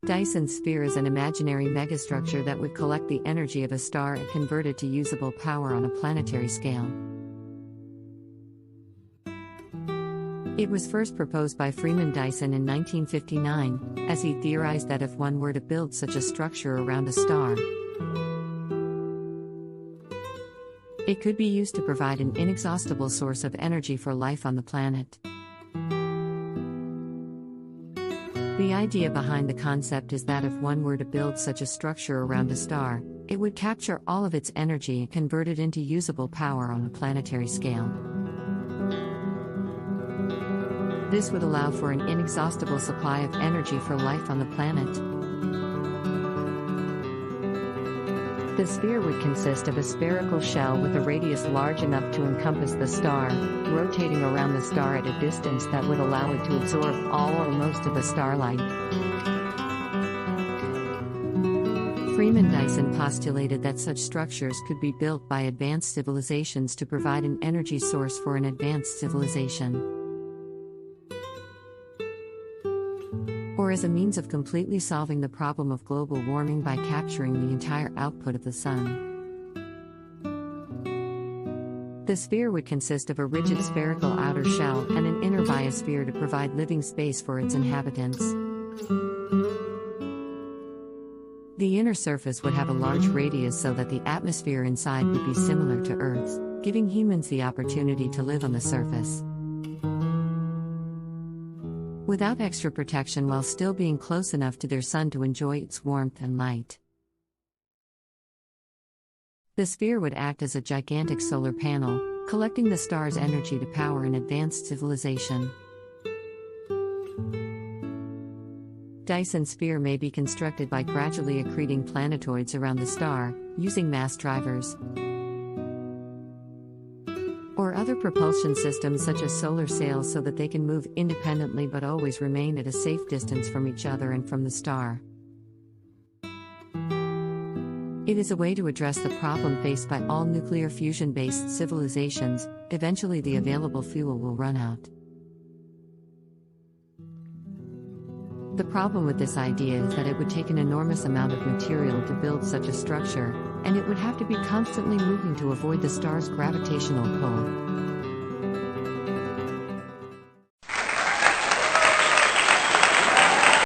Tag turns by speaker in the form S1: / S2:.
S1: Dyson sphere is an imaginary megastructure that would collect the energy of a star and convert it to usable power on a planetary scale. It was first proposed by Freeman Dyson in 1959, as he theorized that if one were to build such a structure around a star, it could be used to provide an inexhaustible source of energy for life on the planet. The idea behind the concept is that if one were to build such a structure around a star, it would capture all of its energy and convert it into usable power on a planetary scale. This would allow for an inexhaustible supply of energy for life on the planet. The sphere would consist of a spherical shell with a radius large enough to encompass the star, rotating around the star at a distance that would allow it to absorb all or most of the starlight. Freeman Dyson postulated that such structures could be built by advanced civilizations to provide an energy source for an advanced civilization, or as a means of completely solving the problem of global warming by capturing the entire output of the sun. The sphere would consist of a rigid spherical outer shell and an inner biosphere to provide living space for its inhabitants. The inner surface would have a large radius so that the atmosphere inside would be similar to Earth's, giving humans the opportunity to live on the surface without extra protection while still being close enough to their sun to enjoy its warmth and light. The sphere would act as a gigantic solar panel, collecting the star's energy to power an advanced civilization. Dyson sphere may be constructed by gradually accreting planetoids around the star, using mass drivers or other propulsion systems such as solar sails so that they can move independently but always remain at a safe distance from each other and from the star. It is a way to address the problem faced by all nuclear fusion-based civilizations. Eventually the available fuel will run out. The problem with this idea is that it would take an enormous amount of material to build such a structure, and it would have to be constantly moving to avoid the star's gravitational pull.